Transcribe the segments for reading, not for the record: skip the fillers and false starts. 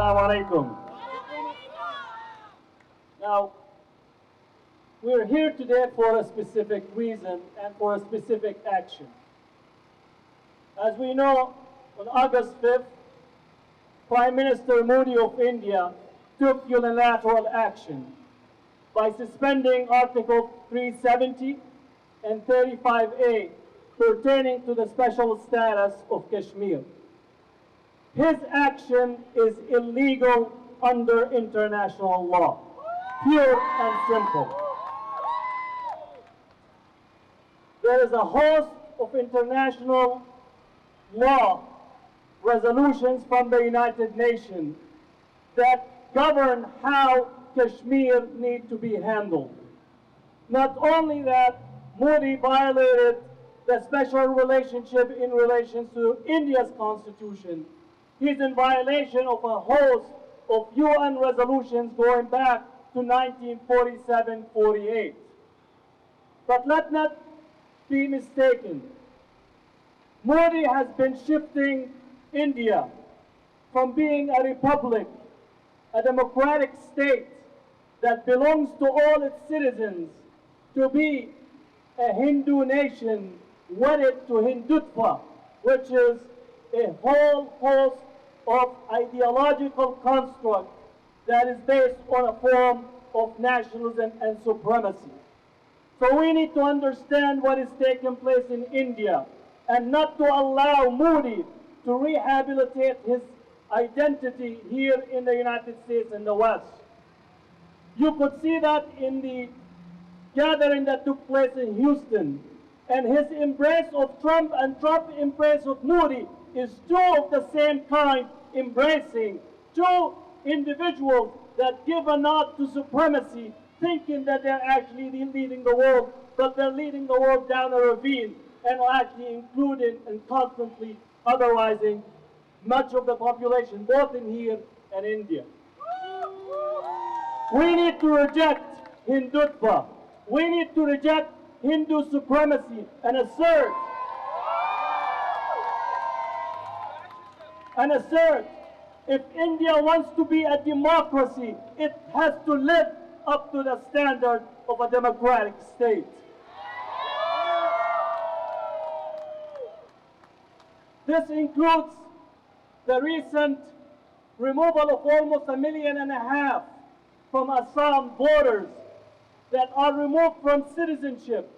Assalamu alaikum. Now, we're here today for a specific reason and for a specific action. As we know, on August 5th, Prime Minister Modi of India took unilateral action by suspending Article 370 and 35A pertaining to the special status of Kashmir. His action is illegal under international law, pure and simple. There is a host of international law resolutions from the United Nations that govern how Kashmir needs to be handled. Not only that, Modi violated the special relationship in relation to India's constitution. He's in violation of a host of UN resolutions going back to 1947-48. But let not be mistaken. Modi has been shifting India from being a republic, a democratic state that belongs to all its citizens, to be a Hindu nation wedded to Hindutva, which is a whole host of ideological construct that is based on a form of nationalism and supremacy. So we need to understand what is taking place in India and not to allow Modi to rehabilitate his identity here in the United States and the West. You could see that in the gathering that took place in Houston, and his embrace of Trump and Trump's embrace of Modi is two of the same kind, embracing two individuals that give a nod to supremacy, thinking that they're actually leading the world, but they're leading the world down a ravine and are actually including and constantly otherizing much of the population, both in here and India. We need to reject Hindutva. We need to reject Hindu supremacy and assert if India wants to be a democracy, it has to live up to the standard of a democratic state. This includes the recent removal of almost 1.5 million from Assam voters that are removed from citizenship,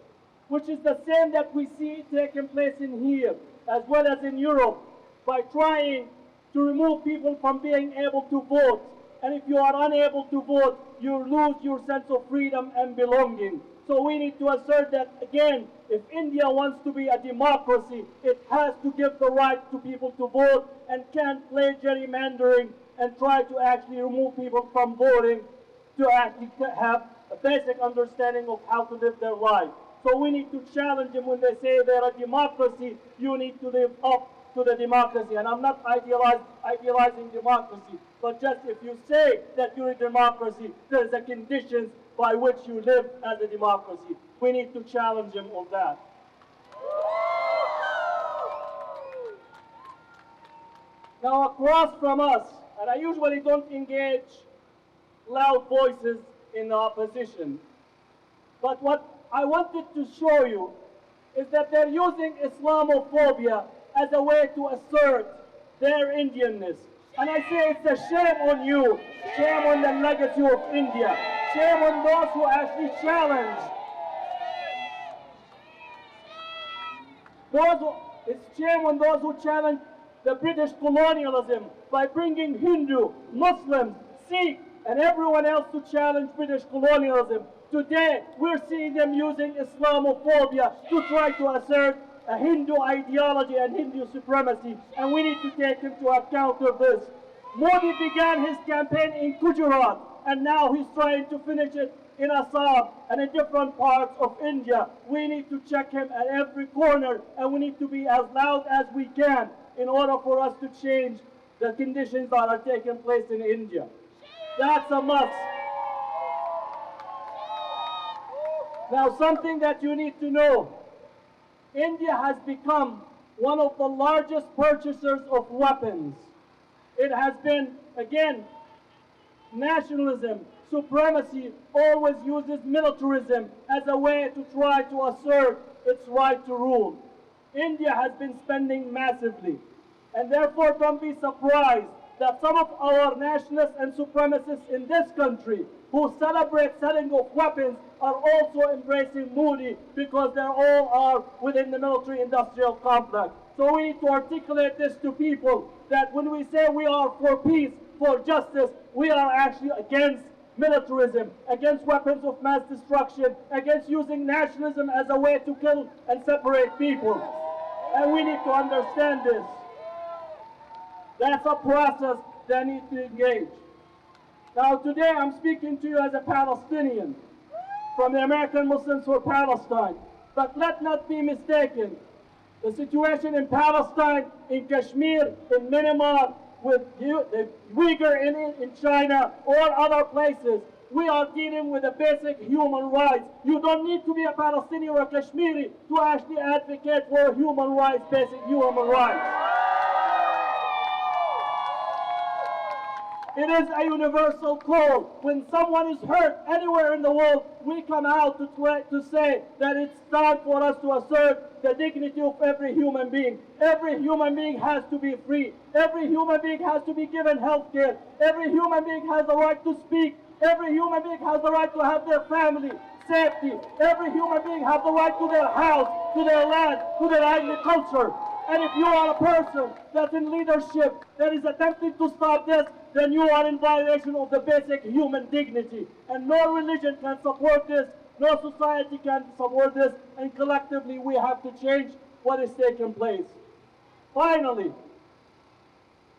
which is the same that we see taking place in here, as well as in Europe, by trying to remove people from being able to vote. And if you are unable to vote, you lose your sense of freedom and belonging. So we need to assert that, again, if India wants to be a democracy, it has to give the right to people to vote and can't play gerrymandering and try to actually remove people from voting to actually have a basic understanding of how to live their life. So we need to challenge them when they say they're a democracy. You need to live up to the democracy. And I'm not idealizing democracy, but just if you say that you're a democracy, there's a conditions by which you live as a democracy. We need to challenge them on that. Now across from us, and I usually don't engage loud voices in the opposition, but what I wanted to show you is that they're using Islamophobia as a way to assert their Indianness. And I say it's a shame on you, shame on the legacy of India, shame on those who actually challenge. It's shame on those who challenge the British colonialism by bringing Hindu, Muslims, Sikh, and everyone else to challenge British colonialism. Today, we're seeing them using Islamophobia to try to assert a Hindu ideology and Hindu supremacy, and we need to take into account of this. Modi began his campaign in Gujarat, and now he's trying to finish it in Assam and in different parts of India. We need to check him at every corner, and we need to be as loud as we can in order for us to change the conditions that are taking place in India. That's a must. Now, something that you need to know, India has become one of the largest purchasers of weapons. It has been, again, nationalism, supremacy always uses militarism as a way to try to assert its right to rule. India has been spending massively, and therefore don't be surprised that some of our nationalists and supremacists in this country who celebrate selling of weapons are also embracing Modi because they all are within the military-industrial complex. So we need to articulate this to people that when we say we are for peace, for justice, we are actually against militarism, against weapons of mass destruction, against using nationalism as a way to kill and separate people. And we need to understand this. That's a process that needs to engage. Now today I'm speaking to you as a Palestinian from the American Muslims for Palestine. But let not be mistaken. The situation in Palestine, in Kashmir, in Myanmar, with the Uyghur in China or other places, we are dealing with the basic human rights. You don't need to be a Palestinian or a Kashmiri to actually advocate for human rights, basic human rights. It is a universal call. When someone is hurt anywhere in the world, we come out to say that it's time for us to assert the dignity of every human being. Every human being has to be free. Every human being has to be given health care. Every human being has the right to speak. Every human being has the right to have their family, safety. Every human being has the right to their house, to their land, to their agriculture. And if you are a person that's in leadership that is attempting to stop this, then you are in violation of the basic human dignity. And no religion can support this, no society can support this, and collectively we have to change what is taking place. Finally,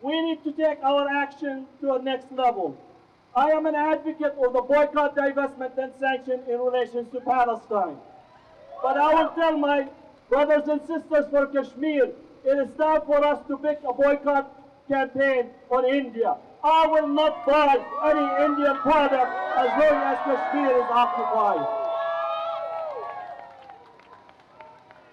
we need to take our action to a next level. I am an advocate of the boycott, divestment, and sanction in relation to Palestine. But I will tell my brothers and sisters for Kashmir, it is time for us to pick a boycott campaign on India. I will not buy any Indian product as long as Kashmir is occupied.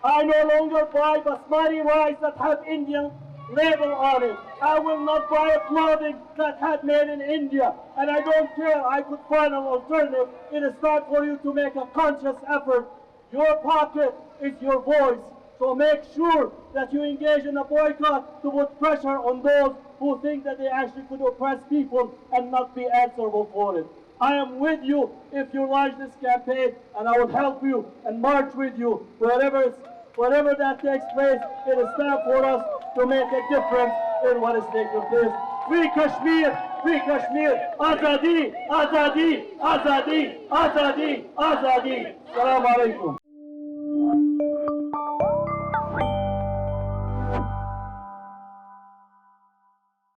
I no longer buy basmati rice that have Indian label on it. I will not buy a clothing that had made in India. And I don't care, I could find an alternative. It is time for you to make a conscious effort. Your pocket is your voice. So make sure that you engage in a boycott to put pressure on those who think that they actually could oppress people and not be answerable for it. I am with you if you launch this campaign, and I will help you and march with you wherever that takes place. It is time for us to make a difference in what is taking place. Free Kashmir, free Kashmir, Azadi, Azadi, Azadi, Azadi, Azadi. Assalamu alaikum.